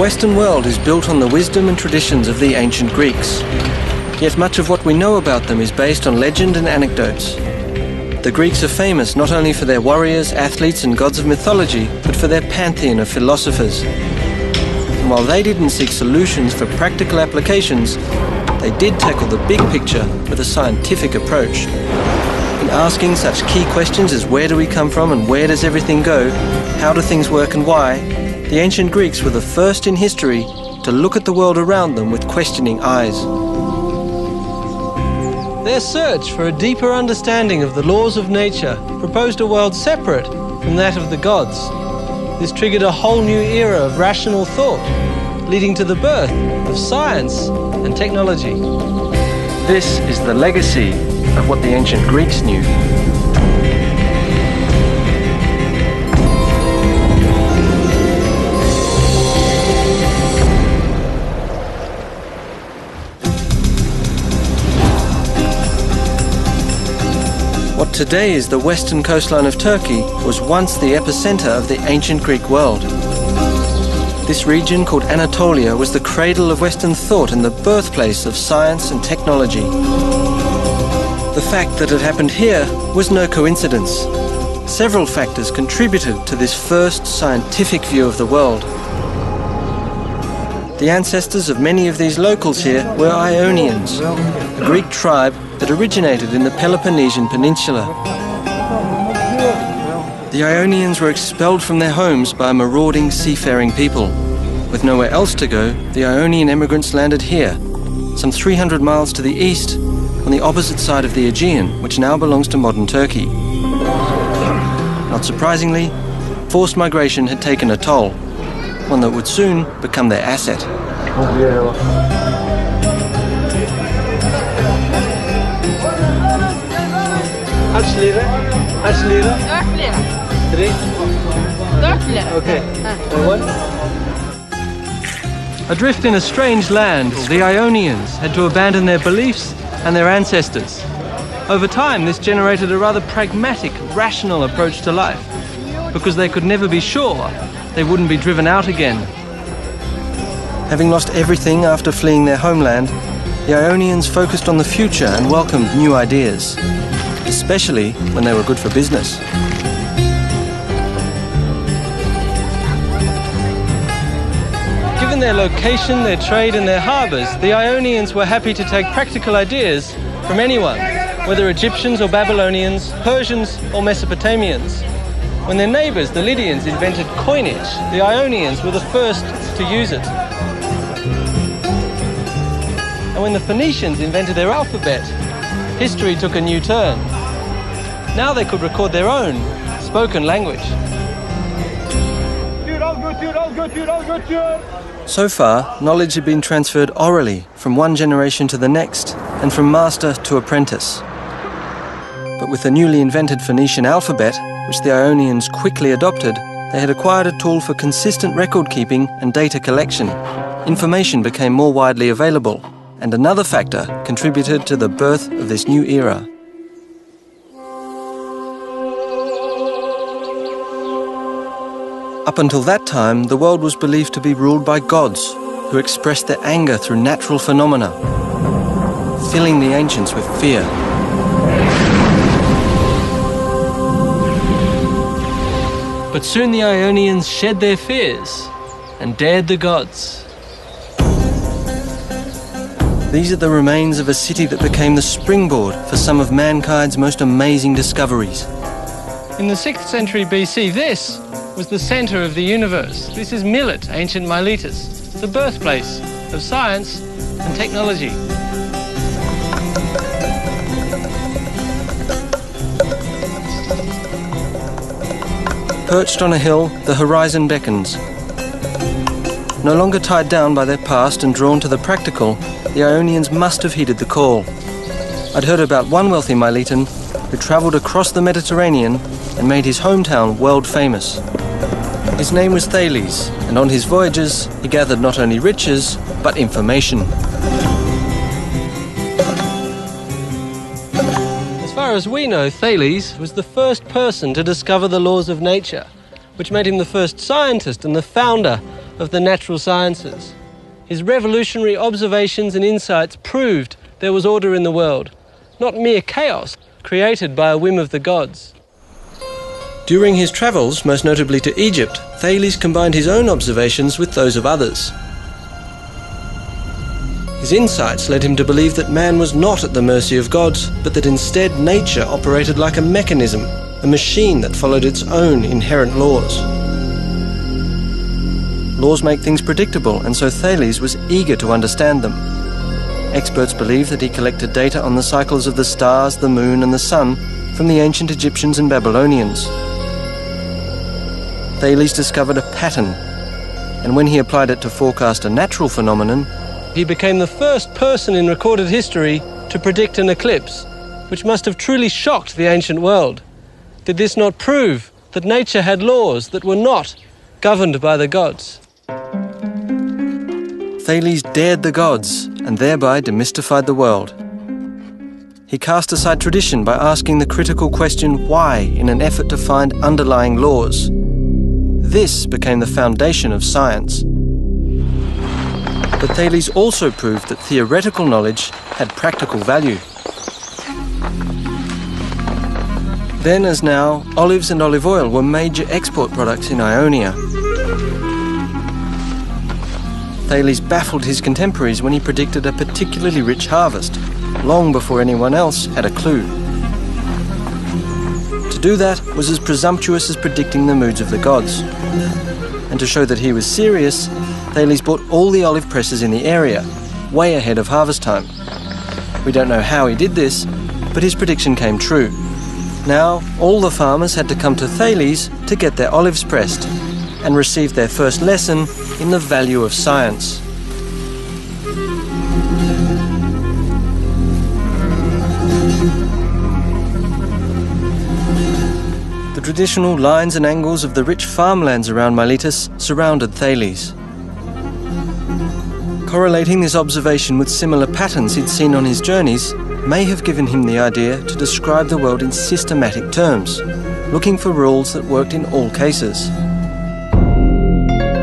Western world is built on the wisdom and traditions of the ancient Greeks. Yet much of what we know about them is based on legend and anecdotes. The Greeks are famous not only for their warriors, athletes and gods of mythology, but for their pantheon of philosophers. And while they didn't seek solutions for practical applications, they did tackle the big picture with a scientific approach. In asking such key questions as where do we come from and where does everything go, how do things work and why, the ancient Greeks were the first in history to look at the world around them with questioning eyes. Their search for a deeper understanding of the laws of nature proposed a world separate from that of the gods. This triggered a whole new era of rational thought, leading to the birth of science and technology. This is the legacy of what the ancient Greeks knew. What today is the western coastline of Turkey was once the epicenter of the ancient Greek world. This region, called Anatolia, was the cradle of Western thought and the birthplace of science and technology. The fact that it happened here was no coincidence. Several factors contributed to this first scientific view of the world. The ancestors of many of these locals here were Ionians, a Greek tribe that originated in the Peloponnesian Peninsula. The Ionians were expelled from their homes by a marauding seafaring people. With nowhere else to go, the Ionian immigrants landed here, some 300 miles to the east, on the opposite side of the Aegean, which now belongs to modern Turkey. Not surprisingly, forced migration had taken a toll, one that would soon become their asset. Kaç lira? Kaç lira? 4 lira. 3? 4 lira. Okay. One. Adrift in a strange land, the Ionians had to abandon their beliefs and their ancestors. Over time, this generated a rather pragmatic, rational approach to life, because they could never be sure they wouldn't be driven out again. Having lost everything after fleeing their homeland, the Ionians focused on the future and welcomed new ideas, especially when they were good for business. Given their location, their trade and their harbours, the Ionians were happy to take practical ideas from anyone, whether Egyptians or Babylonians, Persians or Mesopotamians. When their neighbours, the Lydians, invented coinage, the Ionians were the first to use it. And when the Phoenicians invented their alphabet, history took a new turn. Now they could record their own spoken language. So far, knowledge had been transferred orally from one generation to the next and from master to apprentice. But with the newly invented Phoenician alphabet, which the Ionians quickly adopted, they had acquired a tool for consistent record keeping and data collection. Information became more widely available, and another factor contributed to the birth of this new era. Up until that time, the world was believed to be ruled by gods, who expressed their anger through natural phenomena, filling the ancients with fear. But soon the Ionians shed their fears and dared the gods. These are the remains of a city that became the springboard for some of mankind's most amazing discoveries. In the 6th century BC, this was the center of the universe. This is Milet, ancient Miletus, the birthplace of science and technology. Perched on a hill, the horizon beckons. No longer tied down by their past and drawn to the practical, the Ionians must have heeded the call. I'd heard about one wealthy Miletan who travelled across the Mediterranean and made his hometown world famous. His name was Thales, and on his voyages he gathered not only riches, but information. As far as we know, Thales was the first person to discover the laws of nature, which made him the first scientist and the founder of the natural sciences. His revolutionary observations and insights proved there was order in the world, not mere chaos created by a whim of the gods. During his travels, most notably to Egypt, Thales combined his own observations with those of others. His insights led him to believe that man was not at the mercy of gods, but that instead nature operated like a mechanism, a machine that followed its own inherent laws. Laws make things predictable, and so Thales was eager to understand them. Experts believe that he collected data on the cycles of the stars, the moon, and the sun from the ancient Egyptians and Babylonians. Thales discovered a pattern, and when he applied it to forecast a natural phenomenon, He became the first person in recorded history to predict an eclipse, which must have truly shocked the ancient world. Did this not prove that nature had laws that were not governed by the gods? Thales dared the gods and thereby demystified the world. He cast aside tradition by asking the critical question why in an effort to find underlying laws. This became the foundation of science. But Thales also proved that theoretical knowledge had practical value. Then as now, olives and olive oil were major export products in Ionia. Thales baffled his contemporaries when he predicted a particularly rich harvest, long before anyone else had a clue. To do that was as presumptuous as predicting the moods of the gods. And to show that he was serious, Thales bought all the olive presses in the area, way ahead of harvest time. We don't know how he did this, but his prediction came true. Now, all the farmers had to come to Thales to get their olives pressed and receive their first lesson in the value of science. The traditional lines and angles of the rich farmlands around Miletus surrounded Thales. Correlating this observation with similar patterns he'd seen on his journeys may have given him the idea to describe the world in systematic terms, looking for rules that worked in all cases.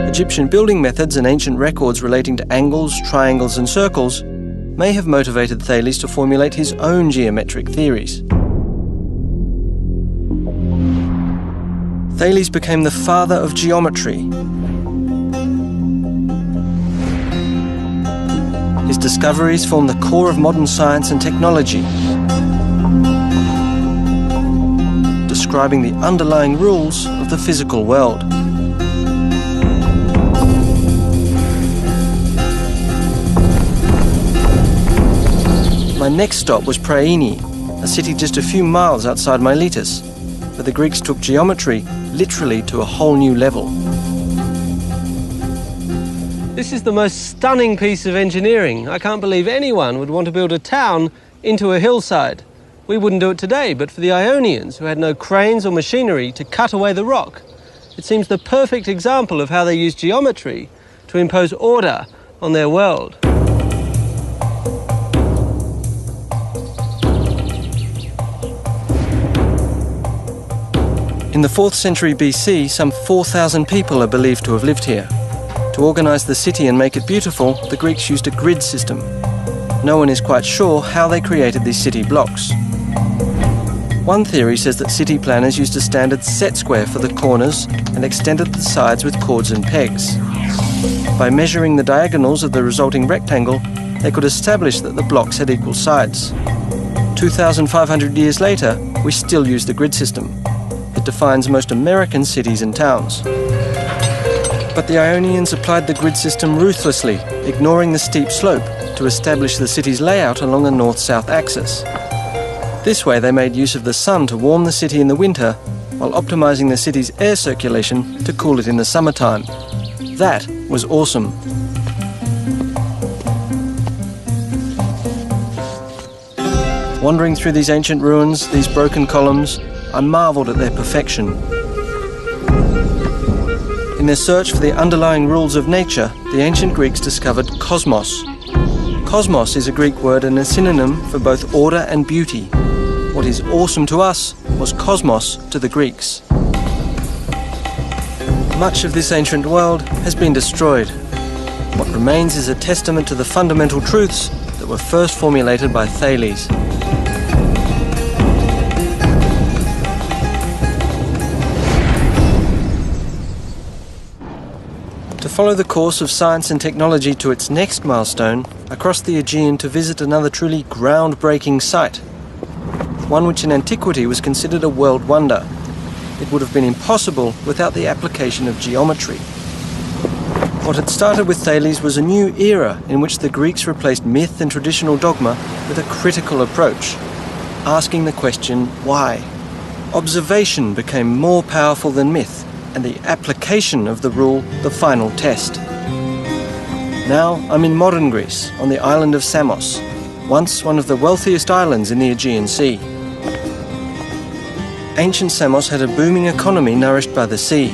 Egyptian building methods and ancient records relating to angles, triangles and circles may have motivated Thales to formulate his own geometric theories. Thales became the father of geometry. His discoveries form the core of modern science and technology, describing the underlying rules of the physical world. My next stop was Priene, a city just a few miles outside Miletus, where the Greeks took geometry literally to a whole new level. This is the most stunning piece of engineering. I can't believe anyone would want to build a town into a hillside. We wouldn't do it today, but for the Ionians, who had no cranes or machinery to cut away the rock, it seems the perfect example of how they used geometry to impose order on their world. In the 4th century BC, some 4,000 people are believed to have lived here. To organise the city and make it beautiful, the Greeks used a grid system. No one is quite sure how they created these city blocks. One theory says that city planners used a standard set square for the corners and extended the sides with cords and pegs. By measuring the diagonals of the resulting rectangle, they could establish that the blocks had equal sides. 2,500 years later, we still use the grid system. It defines most American cities and towns. But the Ionians applied the grid system ruthlessly, ignoring the steep slope to establish the city's layout along a north-south axis. This way they made use of the sun to warm the city in the winter, while optimizing the city's air circulation to cool it in the summertime. That was awesome. Wandering through these ancient ruins, these broken columns, I marveled at their perfection. In their search for the underlying rules of nature, the ancient Greeks discovered cosmos. Cosmos is a Greek word and a synonym for both order and beauty. What is awesome to us was cosmos to the Greeks. Much of this ancient world has been destroyed. What remains is a testament to the fundamental truths that were first formulated by Thales. To follow the course of science and technology to its next milestone, I crossed the Aegean to visit another truly groundbreaking site, one which in antiquity was considered a world wonder. It would have been impossible without the application of geometry. What had started with Thales was a new era in which the Greeks replaced myth and traditional dogma with a critical approach, asking the question, why? Observation became more powerful than myth, and the application of the rule the final test. Now I'm in modern Greece, on the island of Samos, once one of the wealthiest islands in the Aegean Sea. Ancient Samos had a booming economy nourished by the sea.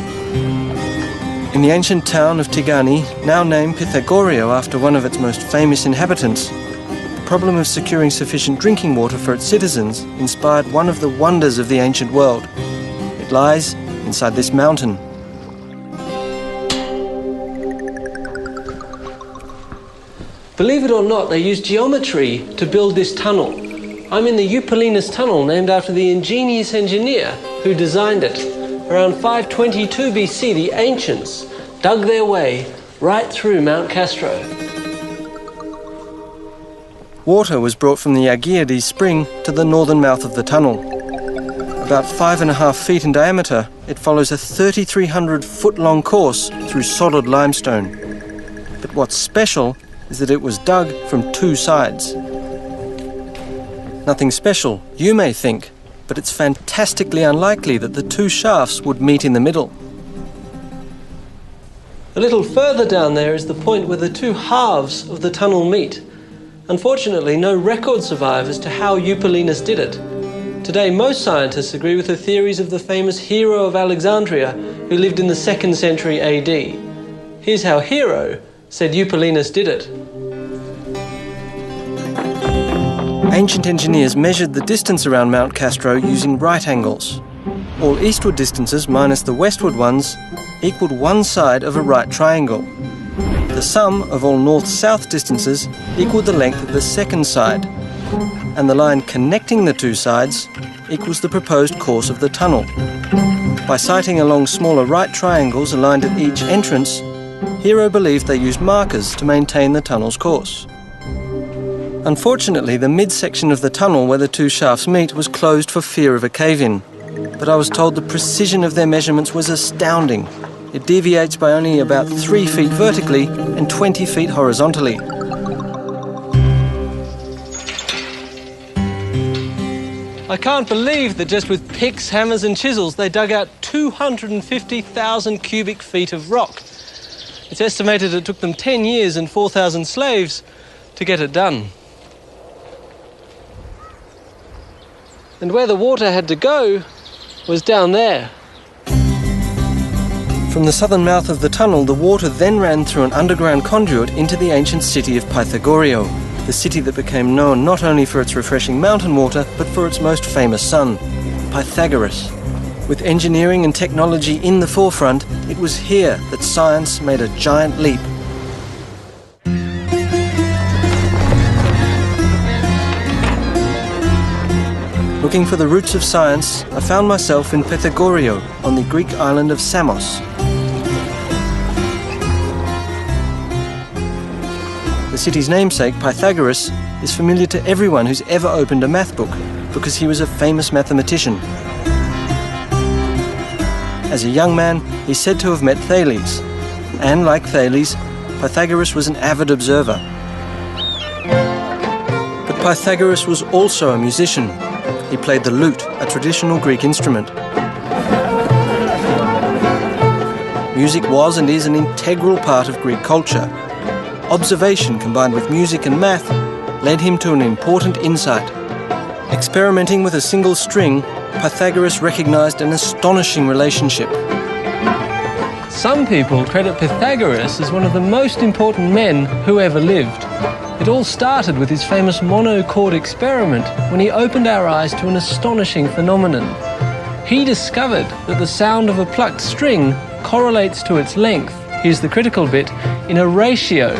In the ancient town of Tigani, now named Pythagorio after one of its most famous inhabitants, the problem of securing sufficient drinking water for its citizens inspired one of the wonders of the ancient world. It lies inside this mountain. Believe it or not, they used geometry to build this tunnel. I'm in the Eupolinus tunnel, named after the ingenious engineer who designed it. Around 522 BC, the ancients dug their way right through Mount Castro. Water was brought from the Agiades spring to the northern mouth of the tunnel. About 5.5 feet in diameter, it follows a 3,300-foot-long course through solid limestone. But what's special is that it was dug from two sides. Nothing special, you may think, but it's fantastically unlikely that the two shafts would meet in the middle. A little further down there is the point where the two halves of the tunnel meet. Unfortunately, no record survives as to how Eupolinus did it. Today, most scientists agree with the theories of the famous Hero of Alexandria, who lived in the 2nd century AD. Here's how Hero said Eupolinus did it. Ancient engineers measured the distance around Mount Castro using right angles. All eastward distances minus the westward ones equaled one side of a right triangle. The sum of all north-south distances equaled the length of the second side, and the line connecting the two sides equals the proposed course of the tunnel. By sighting along smaller right triangles aligned at each entrance, Hero believed they used markers to maintain the tunnel's course. Unfortunately, the midsection of the tunnel where the two shafts meet was closed for fear of a cave-in, but I was told the precision of their measurements was astounding. It deviates by only about 3 feet vertically and 20 feet horizontally. I can't believe that just with picks, hammers and chisels they dug out 250,000 cubic feet of rock. It's estimated it took them 10 years and 4,000 slaves to get it done. And where the water had to go was down there. From the southern mouth of the tunnel, the water then ran through an underground conduit into the ancient city of Pythagorio, the city that became known not only for its refreshing mountain water, but for its most famous son, Pythagoras. With engineering and technology in the forefront, it was here that science made a giant leap. Looking for the roots of science, I found myself in Pythagorio, on the Greek island of Samos. The city's namesake, Pythagoras, is familiar to everyone who's ever opened a math book, because he was a famous mathematician. As a young man, he's said to have met Thales, and like Thales, Pythagoras was an avid observer. But Pythagoras was also a musician. He played the lute, a traditional Greek instrument. Music was and is an integral part of Greek culture. Observation combined with music and math led him to an important insight. Experimenting with a single string, Pythagoras recognized an astonishing relationship. Some people credit Pythagoras as one of the most important men who ever lived. It all started with his famous monochord experiment when he opened our eyes to an astonishing phenomenon. He discovered that the sound of a plucked string correlates to its length, here's the critical bit, in a ratio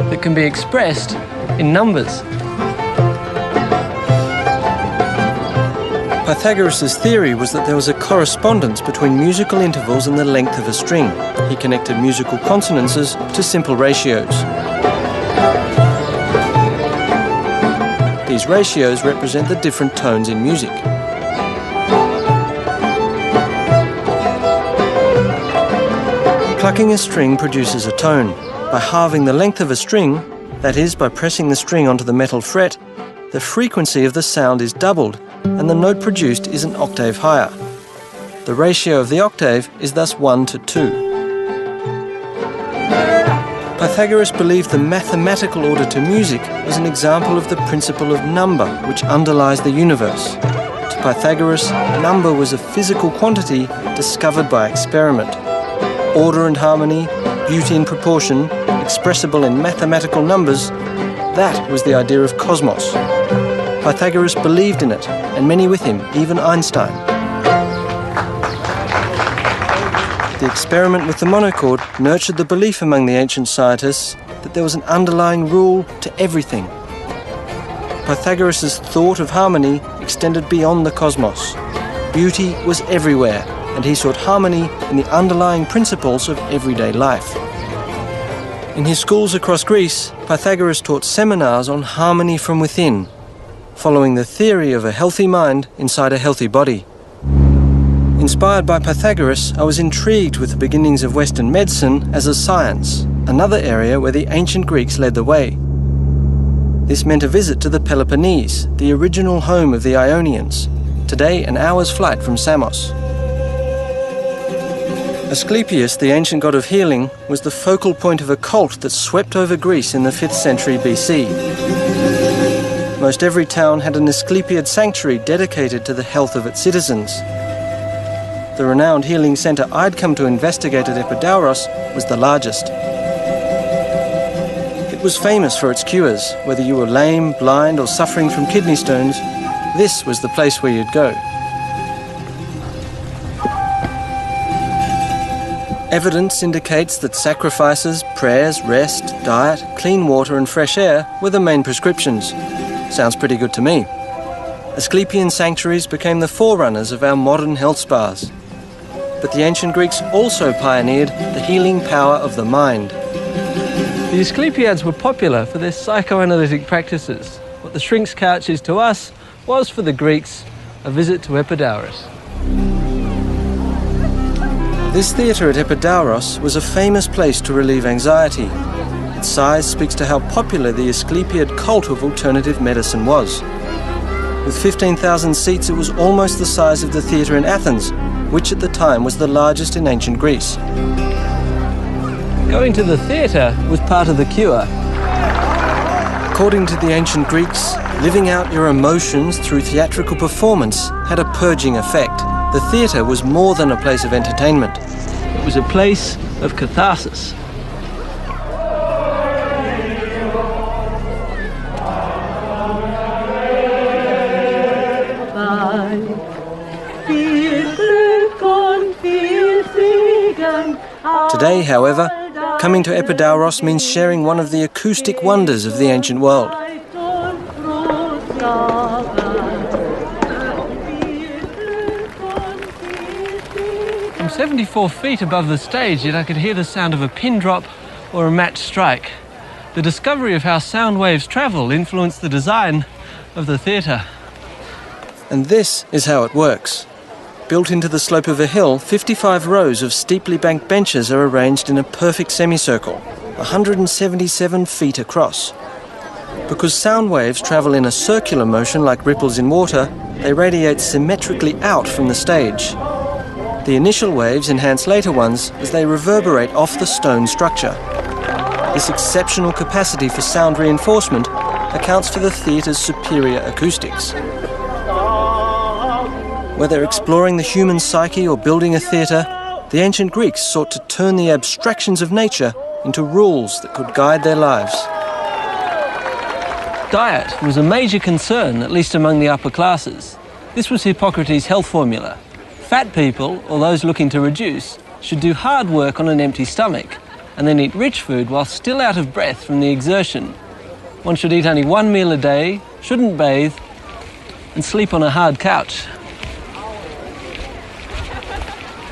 that can be expressed in numbers. Pythagoras' theory was that there was a correspondence between musical intervals and the length of a string. He connected musical consonances to simple ratios. These ratios represent the different tones in music. Plucking a string produces a tone. By halving the length of a string, that is, by pressing the string onto the metal fret, the frequency of the sound is doubled and the note produced is an octave higher. The ratio of the octave is thus 1 to 2. Pythagoras believed the mathematical order to music was an example of the principle of number which underlies the universe. To Pythagoras, number was a physical quantity discovered by experiment. Order and harmony, beauty and proportion, expressible in mathematical numbers, that was the idea of cosmos. Pythagoras believed in it, and many with him, even Einstein. The experiment with the monochord nurtured the belief among the ancient scientists that there was an underlying rule to everything. Pythagoras' thought of harmony extended beyond the cosmos. Beauty was everywhere, and he sought harmony in the underlying principles of everyday life. In his schools across Greece, Pythagoras taught seminars on harmony from within, following the theory of a healthy mind inside a healthy body. Inspired by Pythagoras, I was intrigued with the beginnings of Western medicine as a science, another area where the ancient Greeks led the way. This meant a visit to the Peloponnese, the original home of the Ionians, today an hour's flight from Samos. Asclepius, the ancient god of healing, was the focal point of a cult that swept over Greece in the 5th century BC. Most every town had an Asclepiad sanctuary dedicated to the health of its citizens. The renowned healing centre I'd come to investigate at Epidauros was the largest. It was famous for its cures. Whether you were lame, blind or suffering from kidney stones, this was the place where you'd go. Evidence indicates that sacrifices, prayers, rest, diet, clean water and fresh air were the main prescriptions. Sounds pretty good to me. Asclepian sanctuaries became the forerunners of our modern health spas. But the ancient Greeks also pioneered the healing power of the mind. The Asclepiads were popular for their psychoanalytic practices. What the shrink's couch is to us was for the Greeks a visit to Epidauros. This theatre at Epidauros was a famous place to relieve anxiety. Its size speaks to how popular the Asclepiad cult of alternative medicine was. With 15,000 seats, it was almost the size of the theatre in Athens, which at the time was the largest in ancient Greece. Going to the theatre was part of the cure. According to the ancient Greeks, living out your emotions through theatrical performance had a purging effect. The theatre was more than a place of entertainment. It was a place of catharsis. Today, however, coming to Epidauros means sharing one of the acoustic wonders of the ancient world. I'm 74 feet above the stage, yet I could hear the sound of a pin drop or a match strike. The discovery of how sound waves travel influenced the design of the theatre. And this is how it works. Built into the slope of a hill, 55 rows of steeply banked benches are arranged in a perfect semicircle, 177 feet across. Because sound waves travel in a circular motion like ripples in water, they radiate symmetrically out from the stage. The initial waves enhance later ones as they reverberate off the stone structure. This exceptional capacity for sound reinforcement accounts for the theatre's superior acoustics. Whether exploring the human psyche or building a theatre, the ancient Greeks sought to turn the abstractions of nature into rules that could guide their lives. Diet was a major concern, at least among the upper classes. This was Hippocrates' health formula. Fat people, or those looking to reduce, should do hard work on an empty stomach and then eat rich food while still out of breath from the exertion. One should eat only one meal a day, shouldn't bathe, and sleep on a hard couch.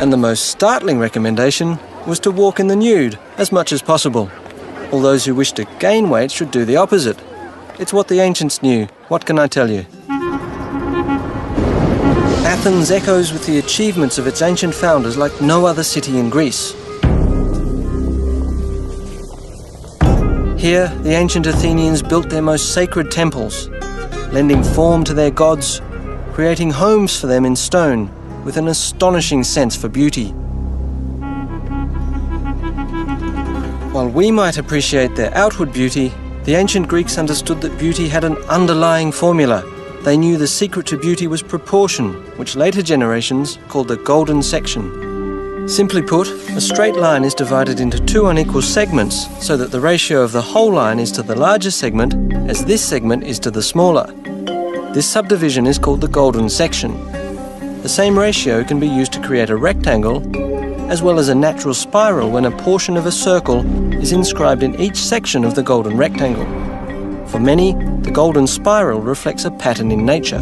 And the most startling recommendation was to walk in the nude as much as possible. All those who wish to gain weight should do the opposite. It's what the ancients knew. What can I tell you? Athens echoes with the achievements of its ancient founders like no other city in Greece. Here, the ancient Athenians built their most sacred temples, lending form to their gods, creating homes for them in stone with an astonishing sense for beauty. While we might appreciate their outward beauty, the ancient Greeks understood that beauty had an underlying formula. They knew the secret to beauty was proportion, which later generations called the golden section. Simply put, a straight line is divided into two unequal segments so that the ratio of the whole line is to the larger segment as this segment is to the smaller. This subdivision is called the golden section. The same ratio can be used to create a rectangle as well as a natural spiral when a portion of a circle is inscribed in each section of the golden rectangle. For many, the golden spiral reflects a pattern in nature.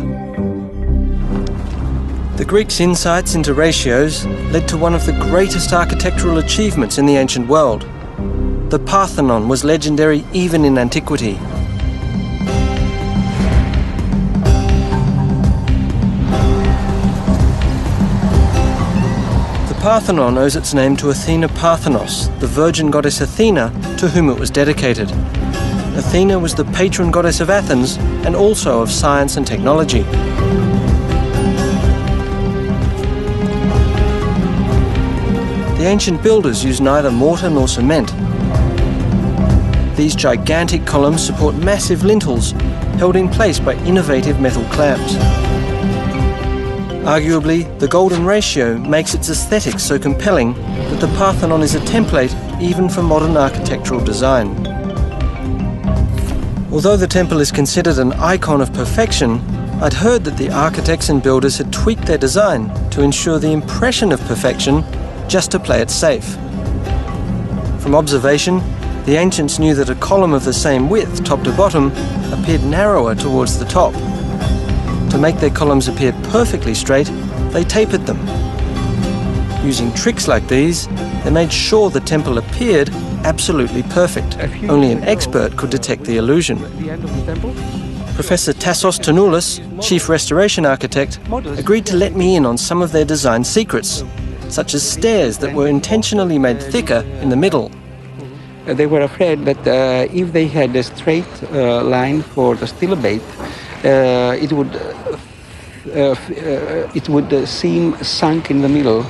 The Greeks' insights into ratios led to one of the greatest architectural achievements in the ancient world. The Parthenon was legendary even in antiquity. The Parthenon owes its name to Athena Parthenos, the virgin goddess Athena, to whom it was dedicated. Athena was the patron goddess of Athens and also of science and technology. The ancient builders used neither mortar nor cement. These gigantic columns support massive lintels held in place by innovative metal clamps. Arguably, the golden ratio makes its aesthetics so compelling that the Parthenon is a template even for modern architectural design. Although the temple is considered an icon of perfection, I'd heard that the architects and builders had tweaked their design to ensure the impression of perfection just to play it safe. From observation, the ancients knew that a column of the same width, top to bottom, appeared narrower towards the top. To make their columns appear perfectly straight, they tapered them. Using tricks like these, they made sure the temple appeared absolutely perfect. Only an expert could detect the illusion. Professor Tassos Tonoulis, chief restoration architect, agreed to let me in on some of their design secrets, such as stairs that were intentionally made thicker in the middle. They were afraid that if they had a straight line for the stilobate, it would seem sunk in the middle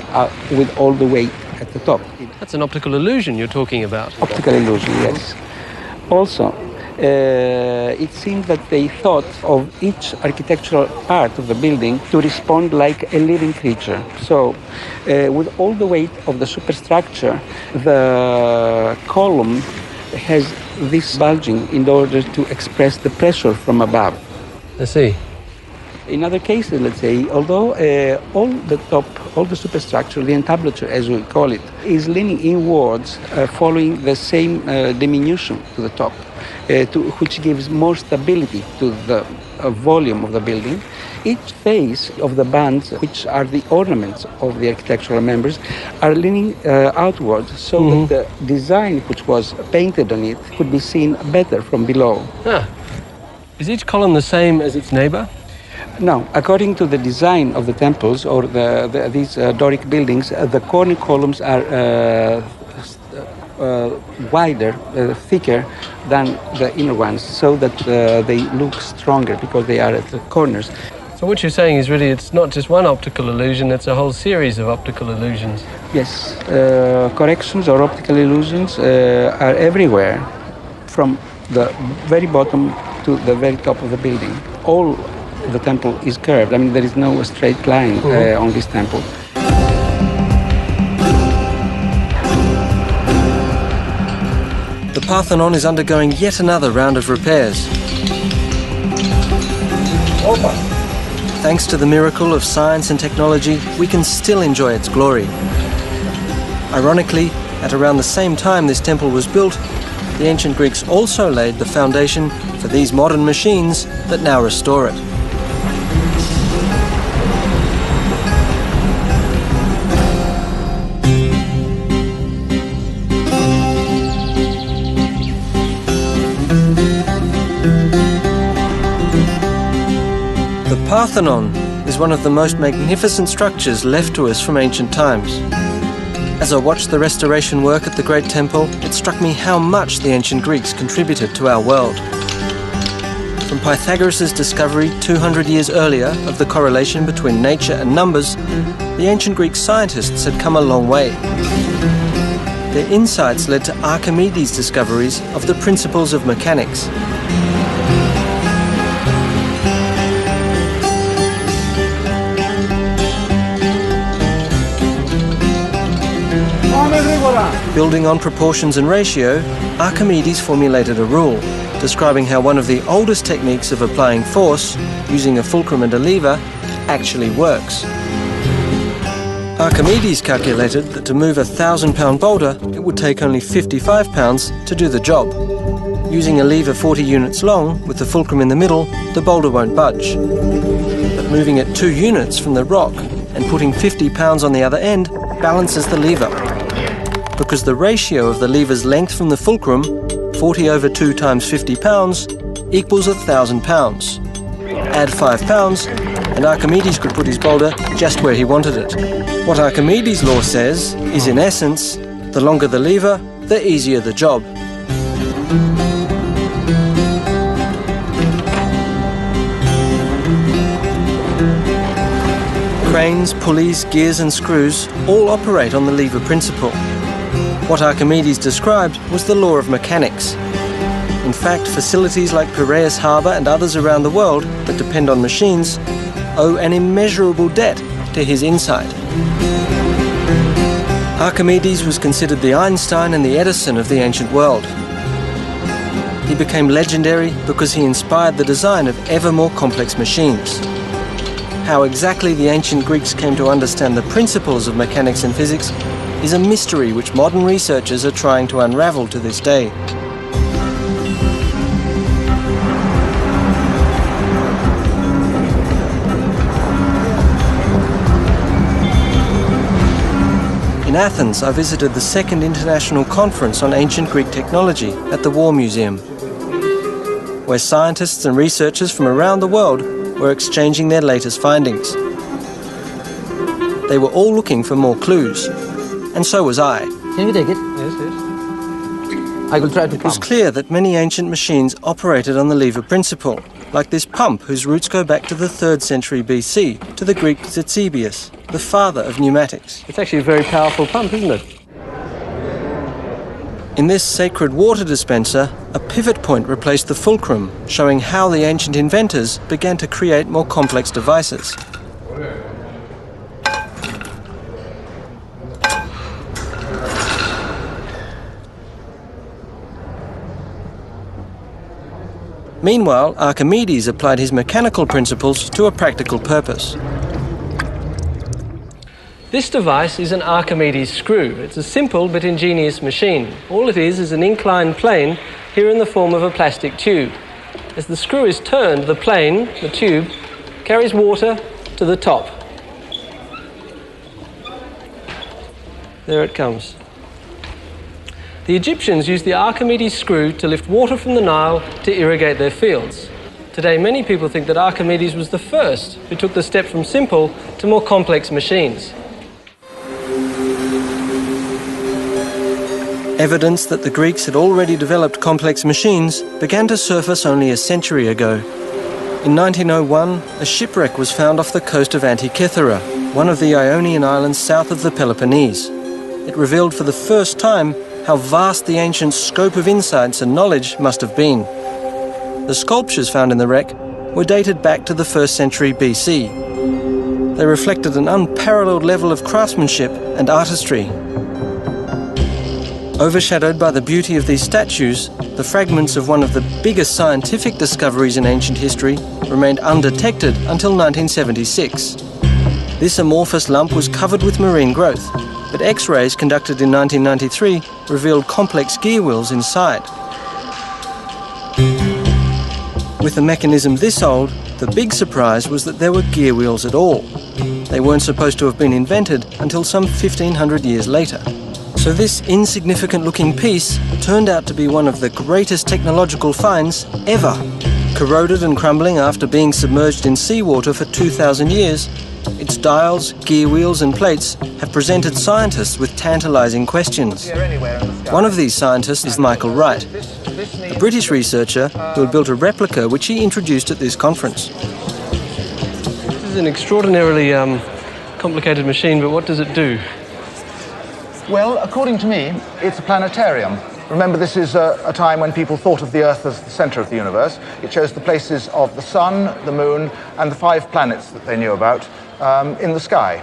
with all the weight at the top. That's an optical illusion you're talking about. Optical illusion, yes. Also, it seemed that they thought of each architectural part of the building to respond like a living creature. So, with all the weight of the superstructure, the column has this bulging in order to express the pressure from above. I see. In other cases, let's say, although all the superstructure, the entablature as we call it, is leaning inwards following the same diminution to the top, which gives more stability to the volume of the building, each face of the bands, which are the ornaments of the architectural members, are leaning outwards so that the design which was painted on it could be seen better from below. Ah. Is each column the same as its neighbor? No, according to the design of the temples or these Doric buildings, the corner columns are wider, thicker than the inner ones, so that they look stronger because they are at the corners. So what you're saying is really it's not just one optical illusion, it's a whole series of optical illusions. Yes, corrections or optical illusions are everywhere, from the very bottom to the very top of the building. All the temple is curved. I mean, there is no straight line on this temple. The Parthenon is undergoing yet another round of repairs. Thanks to the miracle of science and technology, we can still enjoy its glory. Ironically, at around the same time this temple was built, the ancient Greeks also laid the foundation for these modern machines that now restore it. The Parthenon is one of the most magnificent structures left to us from ancient times. As I watched the restoration work at the Great Temple, it struck me how much the ancient Greeks contributed to our world. From Pythagoras' discovery 200 years earlier of the correlation between nature and numbers, the ancient Greek scientists had come a long way. Their insights led to Archimedes' discoveries of the principles of mechanics. Building on proportions and ratio, Archimedes formulated a rule describing how one of the oldest techniques of applying force, using a fulcrum and a lever, actually works. Archimedes calculated that to move a 1,000-pound boulder, it would take only 55 pounds to do the job. Using a lever 40 units long, with the fulcrum in the middle, the boulder won't budge. But moving it 2 units from the rock and putting 50 pounds on the other end balances the lever. Because the ratio of the lever's length from the fulcrum, 40 over 2 times 50 pounds, equals 1,000 pounds. Add 5 pounds, and Archimedes could put his boulder just where he wanted it. What Archimedes' law says is, in essence, the longer the lever, the easier the job. Cranes, pulleys, gears and screws all operate on the lever principle. What Archimedes described was the law of mechanics. In fact, facilities like Piraeus Harbour and others around the world that depend on machines owe an immeasurable debt to his insight. Archimedes was considered the Einstein and the Edison of the ancient world. He became legendary because he inspired the design of ever more complex machines. How exactly the ancient Greeks came to understand the principles of mechanics and physics is a mystery which modern researchers are trying to unravel to this day. In Athens, I visited the second International Conference on Ancient Greek Technology at the War Museum, where scientists and researchers from around the world were exchanging their latest findings. They were all looking for more clues, and so was I. Can we take it? Yes. I will try to pump. It was clear that many ancient machines operated on the lever principle, like this pump whose roots go back to the 3rd century BC, to the Greek Zeuxippus, the father of pneumatics. It's actually a very powerful pump, isn't it? In this sacred water dispenser, a pivot point replaced the fulcrum, showing how the ancient inventors began to create more complex devices. Meanwhile, Archimedes applied his mechanical principles to a practical purpose. This device is an Archimedes screw. It's a simple but ingenious machine. All it is an inclined plane, here in the form of a plastic tube. As the screw is turned, the plane, the tube, carries water to the top. There it comes. The Egyptians used the Archimedes screw to lift water from the Nile to irrigate their fields. Today, many people think that Archimedes was the first who took the step from simple to more complex machines. Evidence that the Greeks had already developed complex machines began to surface only a century ago. In 1901, a shipwreck was found off the coast of Antikythera, one of the Ionian islands south of the Peloponnese. It revealed for the first time how vast the ancient scope of insights and knowledge must have been. The sculptures found in the wreck were dated back to the 1st century BC. They reflected an unparalleled level of craftsmanship and artistry. Overshadowed by the beauty of these statues, the fragments of one of the biggest scientific discoveries in ancient history remained undetected until 1976. This amorphous lump was covered with marine growth, but X-rays conducted in 1993 revealed complex gear wheels inside. With a mechanism this old, the big surprise was that there were gear wheels at all. They weren't supposed to have been invented until some 1,500 years later. So this insignificant-looking piece turned out to be one of the greatest technological finds ever. Corroded and crumbling after being submerged in seawater for 2,000 years, its dials, gear wheels and plates have presented scientists with tantalising questions. One of these scientists is Michael Wright, a British researcher who had built a replica which he introduced at this conference. This is an extraordinarily complicated machine, but what does it do? Well, according to me, it's a planetarium. Remember, this is a time when people thought of the Earth as the centre of the universe. It shows the places of the Sun, the Moon, and the 5 planets that they knew about in the sky.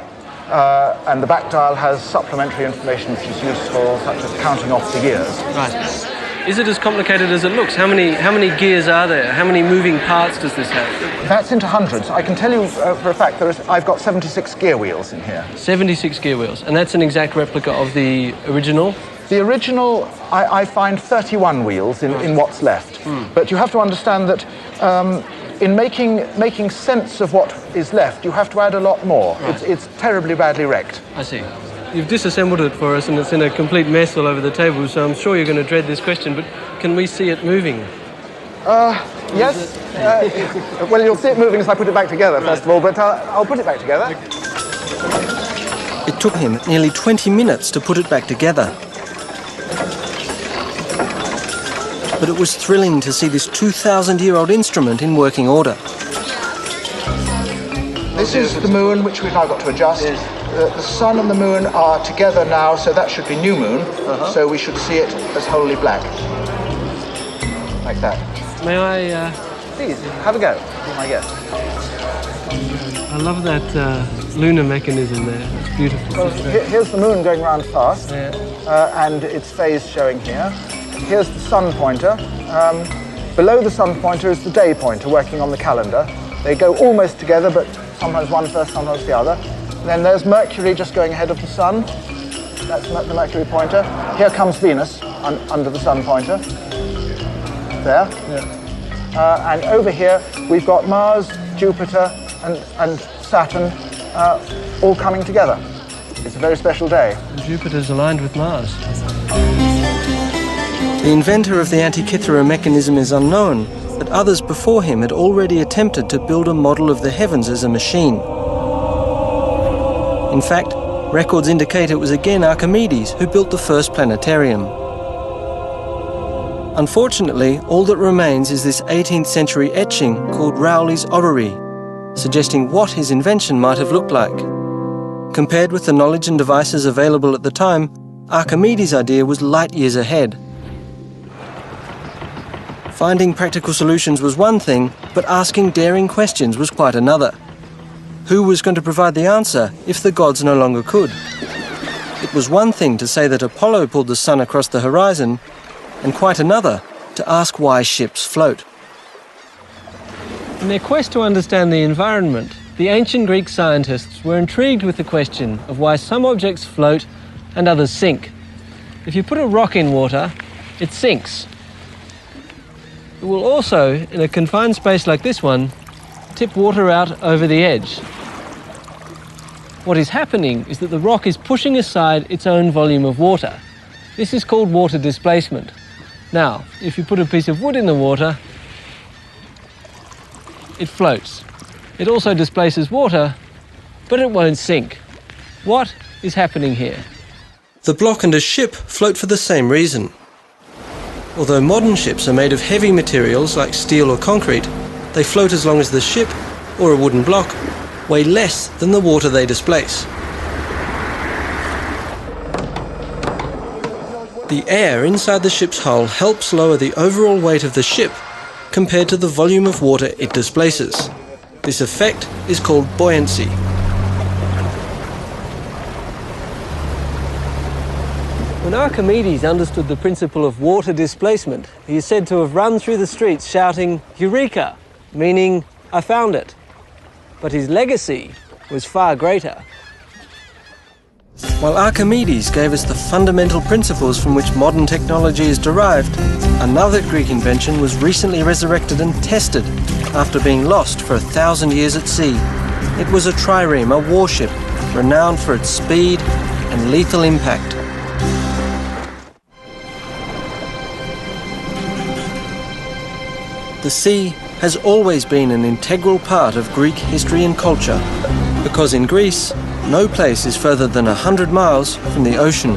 And the back dial has supplementary information which is useful, such as counting off the years. Right. Is it as complicated as it looks? How many gears are there? How many moving parts does this have? That's into hundreds. I can tell you for a fact I've got 76 gear wheels in here. 76 gear wheels, and that's an exact replica of the original? The original, I find 31 wheels in what's left. But you have to understand that in making sense of what is left, you have to add a lot more. Right. It's terribly badly wrecked. I see. You've disassembled it for us and it's in a complete mess all over the table, so I'm sure you're going to dread this question, but can we see it moving? Yes. Well, you'll see it moving as I put it back together, first of all, but I'll put it back together. It took him nearly 20 minutes to put it back together. But it was thrilling to see this 2,000-year-old instrument in working order. This is the moon, which we've now got to adjust. The sun and the moon are together now, so that should be new moon. So we should see it as wholly black. Like that. May I... Please, have a go. Be my guest. I love that lunar mechanism there. It's beautiful. Well, here's the moon going round fast, and its phase showing here. Here's the sun pointer. Below the sun pointer is the day pointer working on the calendar. They go almost together, but sometimes one first, sometimes the other. And then there's Mercury just going ahead of the sun. That's the Mercury pointer. Here comes Venus under the sun pointer. There. Yeah. And over here we've got Mars, Jupiter, and Saturn all coming together. It's a very special day. Jupiter's aligned with Mars. The inventor of the Antikythera mechanism is unknown, but others before him had already attempted to build a model of the heavens as a machine. In fact, records indicate it was again Archimedes who built the first planetarium. Unfortunately, all that remains is this 18th century etching called Rowley's Orrery, suggesting what his invention might have looked like. Compared with the knowledge and devices available at the time, Archimedes' idea was light years ahead. Finding practical solutions was one thing, but asking daring questions was quite another. Who was going to provide the answer if the gods no longer could? It was one thing to say that Apollo pulled the sun across the horizon, and quite another to ask why ships float. In their quest to understand the environment, the ancient Greek scientists were intrigued with the question of why some objects float and others sink. If you put a rock in water, it sinks. It will also, in a confined space like this one, tip water out over the edge. What is happening is that the rock is pushing aside its own volume of water. This is called water displacement. Now, if you put a piece of wood in the water, it floats. It also displaces water, but it won't sink. What is happening here? The block and a ship float for the same reason. Although modern ships are made of heavy materials like steel or concrete, they float as long as the ship, or a wooden block, weigh less than the water they displace. The air inside the ship's hull helps lower the overall weight of the ship compared to the volume of water it displaces. This effect is called buoyancy. When Archimedes understood the principle of water displacement, he is said to have run through the streets shouting, "Eureka!" meaning, "I found it." But his legacy was far greater. While Archimedes gave us the fundamental principles from which modern technology is derived, another Greek invention was recently resurrected and tested after being lost for 1,000 years at sea. It was a trireme, a warship, renowned for its speed and lethal impact. The sea has always been an integral part of Greek history and culture, because in Greece, no place is further than 100 miles from the ocean.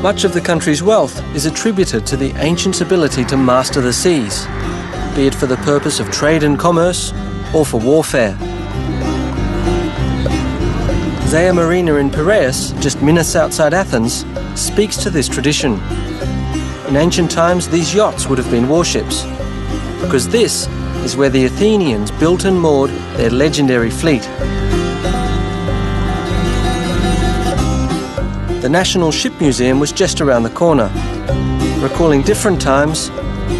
Much of the country's wealth is attributed to the ancients' ability to master the seas, be it for the purpose of trade and commerce or for warfare. Zea Marina in Piraeus, just minutes outside Athens, speaks to this tradition. In ancient times, these yachts would have been warships, because this is where the Athenians built and moored their legendary fleet. The National Ship Museum was just around the corner. Recalling different times,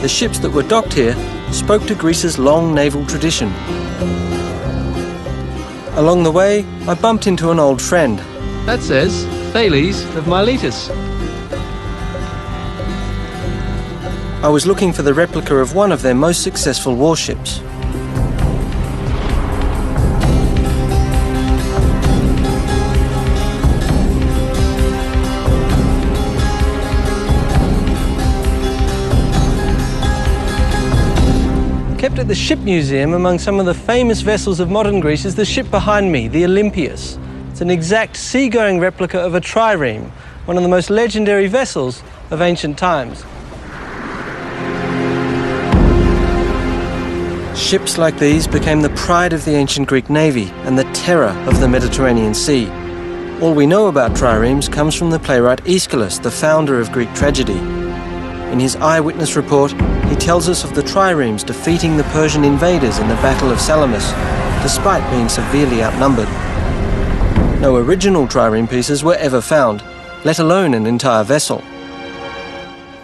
the ships that were docked here spoke to Greece's long naval tradition. Along the way, I bumped into an old friend. That says Thales of Miletus. I was looking for the replica of one of their most successful warships. Kept at the Ship Museum among some of the famous vessels of modern Greece is the ship behind me, the Olympias. It's an exact seagoing replica of a trireme, one of the most legendary vessels of ancient times. Ships like these became the pride of the ancient Greek navy and the terror of the Mediterranean Sea. All we know about triremes comes from the playwright Aeschylus, the founder of Greek tragedy. In his eyewitness report, he tells us of the triremes defeating the Persian invaders in the Battle of Salamis, despite being severely outnumbered. No original trireme pieces were ever found, let alone an entire vessel.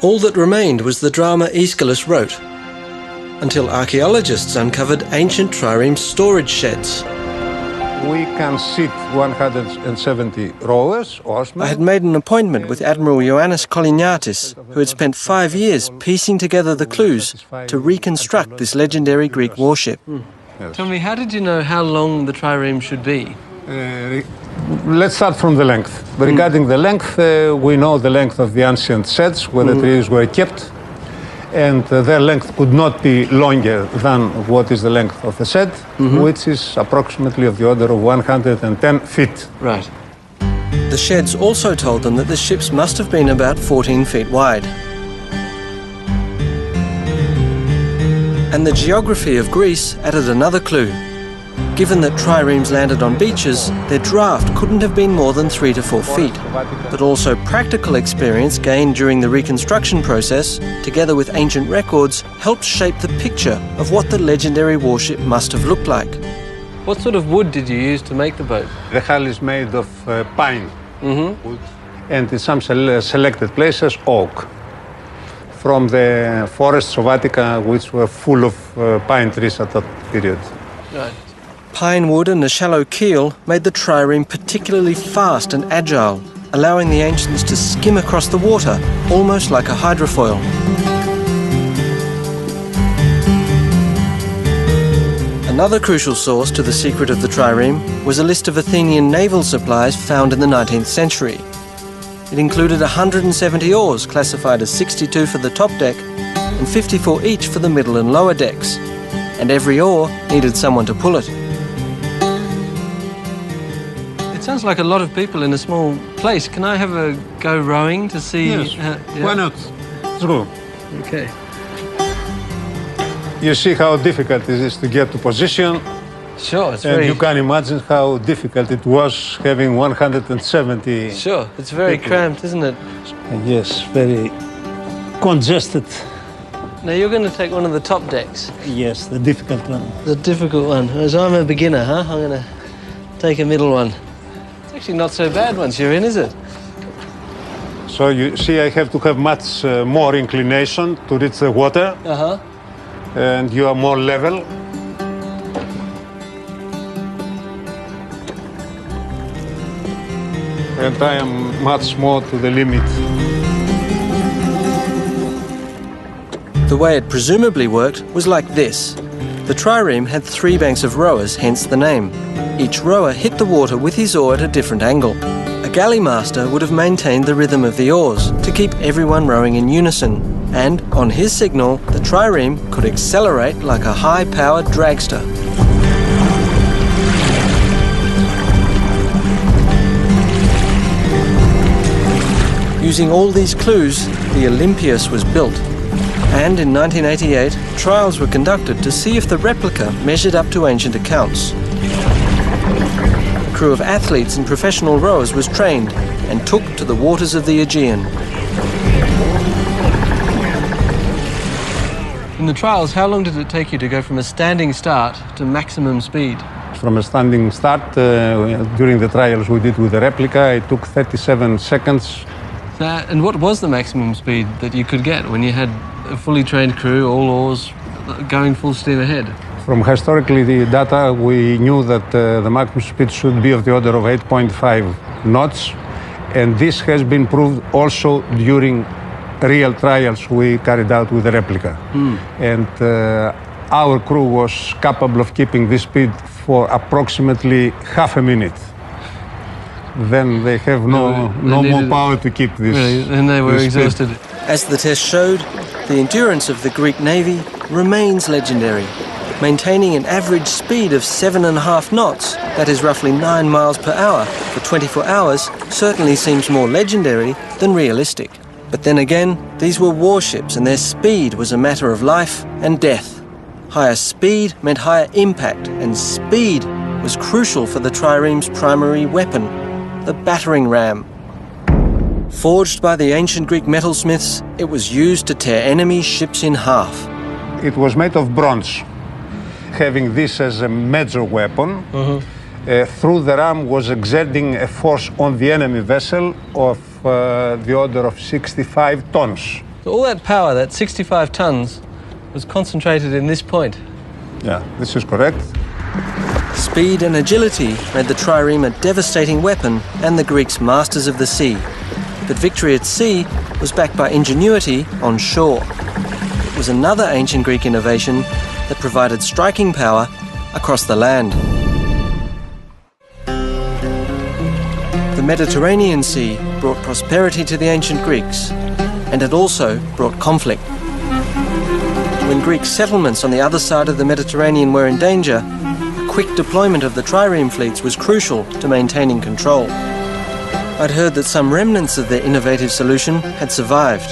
All that remained was the drama Aeschylus wrote, until archaeologists uncovered ancient trireme storage sheds. We can sit 170 rowers, oarsmen. I had made an appointment with Admiral Ioannis Koliniatis, who had spent 5 years piecing together the clues to reconstruct this legendary Greek warship. Yes. Tell me, how did you know how long the trireme should be? Let's start from the length. Regarding the length, we know the length of the ancient sheds where the trees were kept, and their length could not be longer than what is the length of the shed, which is approximately of the order of 110 feet. Right. The sheds also told them that the ships must have been about 14 feet wide. And the geography of Greece added another clue. Given that triremes landed on beaches, their draft couldn't have been more than 3 to 4 feet. But also practical experience gained during the reconstruction process, together with ancient records, helped shape the picture of what the legendary warship must have looked like. What sort of wood did you use to make the boat? The hull is made of pine wood, and in some selected places, oak, from the forests of Attica, which were full of pine trees at that period. Right. Pine wood and a shallow keel made the trireme particularly fast and agile, allowing the ancients to skim across the water, almost like a hydrofoil. Another crucial source to the secret of the trireme was a list of Athenian naval supplies found in the 19th century. It included 170 oars, classified as 62 for the top deck and 54 each for the middle and lower decks, and every oar needed someone to pull it. It sounds like a lot of people in a small place. Can I have a go rowing to see? Yes, yeah? why not? Let's go. Okay. You see how difficult it is to get to position, Sure, it's and very... you can imagine how difficult it was having 170. Sure, it's very people. cramped, isn't it? Yes, very congested. Now you're going to take one of the top decks. Yes, the difficult one. The difficult one. As I'm a beginner, huh? I'm going to take a middle one. It's actually not so bad once you're in, is it? So you see, I have to have much more inclination to reach the water, Uh-huh. and you are more level. and I am much more to the limit. The way it presumably worked was like this. The trireme had 3 banks of rowers, hence the name. Each rower hit the water with his oar at a different angle. A galley master would have maintained the rhythm of the oars to keep everyone rowing in unison. And on his signal, the trireme could accelerate like a high-powered dragster. Using all these clues, the Olympias was built. And in 1988, trials were conducted to see if the replica measured up to ancient accounts. A crew of athletes and professional rowers was trained and took to the waters of the Aegean. In the trials, how long did it take you to go from a standing start to maximum speed? From a standing start, during the trials we did with the replica, it took 37 seconds. And what was the maximum speed that you could get when you had a fully trained crew, all oars, going full steam ahead? From historically the data, we knew that the maximum speed should be of the order of 8.5 knots, and this has been proved also during real trials we carried out with the replica. And our crew was capable of keeping this speed for approximately half a minute. Then they have no more power to keep this. Really, then they were exhausted. As the test showed, the endurance of the Greek navy remains legendary. Maintaining an average speed of 7.5 knots, that is roughly 9 miles per hour, for 24 hours certainly seems more legendary than realistic. But then again, these were warships and their speed was a matter of life and death. Higher speed meant higher impact, and speed was crucial for the trireme's primary weapon, the battering ram. Forged by the ancient Greek metalsmiths, it was used to tear enemy ships in half. It was made of bronze. Having this as a major weapon, through the ram was exerting a force on the enemy vessel of the order of 65 tons. So all that power, that 65 tons, was concentrated in this point. Yeah, this is correct. Speed and agility made the trireme a devastating weapon and the Greeks masters of the sea. But victory at sea was backed by ingenuity on shore. It was another ancient Greek innovation that provided striking power across the land. The Mediterranean Sea brought prosperity to the ancient Greeks, and it also brought conflict. When Greek settlements on the other side of the Mediterranean were in danger, quick deployment of the trireme fleets was crucial to maintaining control. I'd heard that some remnants of their innovative solution had survived.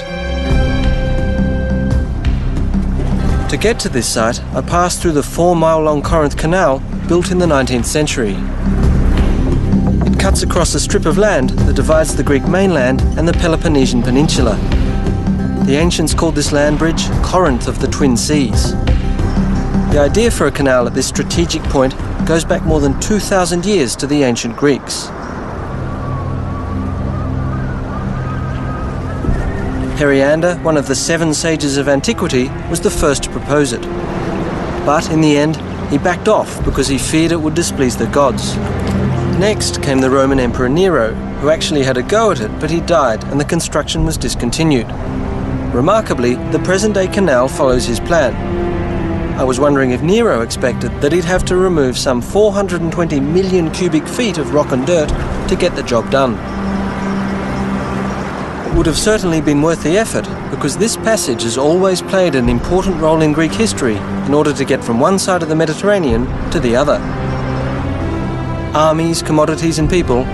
To get to this site, I passed through the 4-mile-long Corinth Canal built in the 19th century. It cuts across a strip of land that divides the Greek mainland and the Peloponnesian Peninsula. The ancients called this land bridge Corinth of the Twin Seas. The idea for a canal at this strategic point goes back more than 2,000 years to the ancient Greeks. Periander, one of the 7 sages of antiquity, was the first to propose it. But in the end, he backed off because he feared it would displease the gods. Next came the Roman Emperor Nero, who actually had a go at it, but he died and the construction was discontinued. Remarkably, the present-day canal follows his plan. I was wondering if Nero expected that he'd have to remove some 420 million cubic feet of rock and dirt to get the job done. It would have certainly been worth the effort, because this passage has always played an important role in Greek history in order to get from one side of the Mediterranean to the other. Armies, commodities and people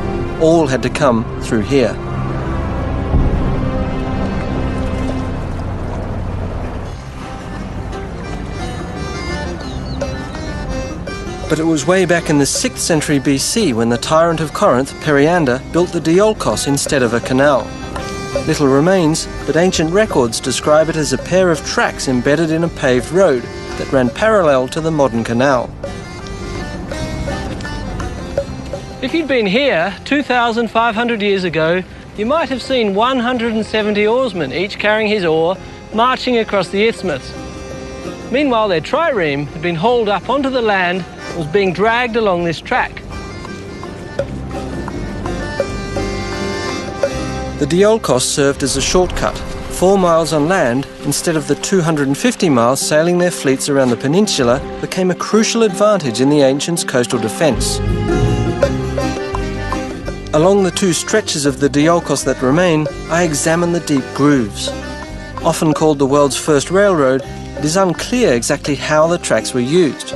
all had to come through here. But it was way back in the 6th century BC when the tyrant of Corinth, Periander, built the Diolkos instead of a canal. Little remains, but ancient records describe it as a pair of tracks embedded in a paved road that ran parallel to the modern canal. If you'd been here 2,500 years ago, you might have seen 170 oarsmen, each carrying his oar, marching across the isthmus. Meanwhile, their trireme had been hauled up onto the land and was being dragged along this track. The Diolkos served as a shortcut. 4 miles on land, instead of the 250 miles sailing their fleets around the peninsula, became a crucial advantage in the ancients' coastal defence. Along the 2 stretches of the Diolkos that remain, I examine the deep grooves. Often called the world's first railroad, it is unclear exactly how the tracks were used.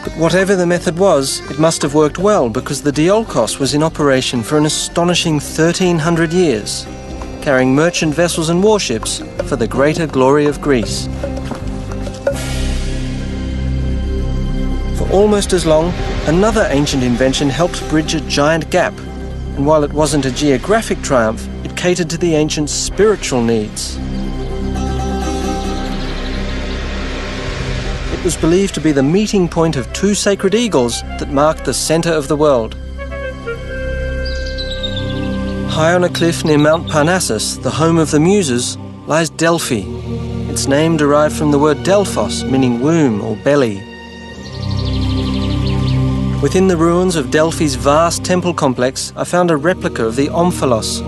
But whatever the method was, it must have worked well, because the Diolkos was in operation for an astonishing 1,300 years, carrying merchant vessels and warships for the greater glory of Greece. For almost as long, another ancient invention helped bridge a giant gap, and while it wasn't a geographic triumph, it catered to the ancients' spiritual needs. It was believed to be the meeting point of 2 sacred eagles that marked the centre of the world. High on a cliff near Mount Parnassus, the home of the Muses, lies Delphi. Its name derived from the word Delphos, meaning womb or belly. Within the ruins of Delphi's vast temple complex, I found a replica of the omphalos,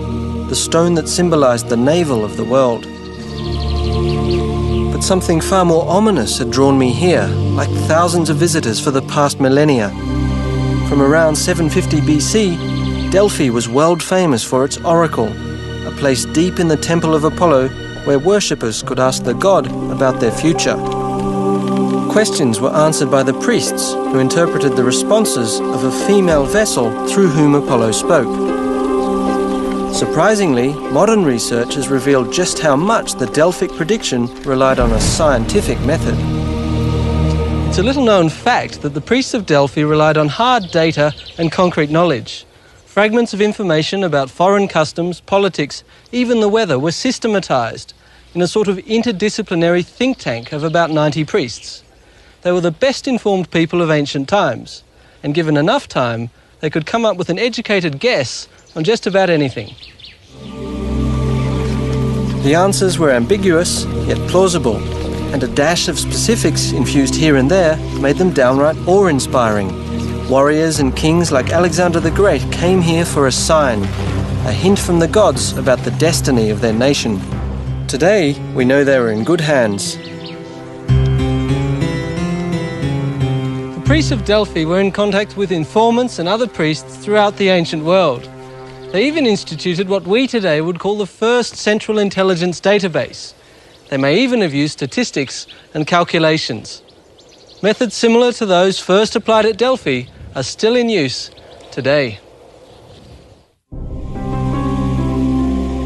the stone that symbolised the navel of the world. But something far more ominous had drawn me here, like thousands of visitors for the past millennia. From around 750 BC, Delphi was world famous for its oracle, a place deep in the temple of Apollo where worshippers could ask the god about their future. Questions were answered by the priests, who interpreted the responses of a female vessel through whom Apollo spoke. Surprisingly, modern research has revealed just how much the Delphic prediction relied on a scientific method. It's a little-known fact that the priests of Delphi relied on hard data and concrete knowledge. Fragments of information about foreign customs, politics, even the weather were systematised in a sort of interdisciplinary think tank of about 90 priests. They were the best-informed people of ancient times, and given enough time, they could come up with an educated guess on just about anything. The answers were ambiguous, yet plausible, and a dash of specifics infused here and there made them downright awe-inspiring. Warriors and kings like Alexander the Great came here for a sign, a hint from the gods about the destiny of their nation. Today, we know they were in good hands. The priests of Delphi were in contact with informants and other priests throughout the ancient world. They even instituted what we today would call the first central intelligence database. They may even have used statistics and calculations. Methods similar to those first applied at Delphi are still in use today.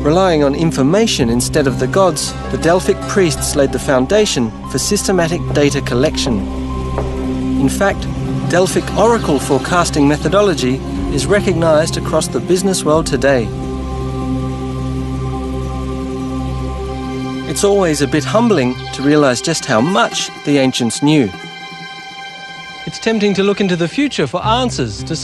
Relying on information instead of the gods, the Delphic priests laid the foundation for systematic data collection. In fact, Delphic oracle forecasting methodology is recognised across the business world today. It's always a bit humbling to realise just how much the ancients knew. It's tempting to look into the future for answers to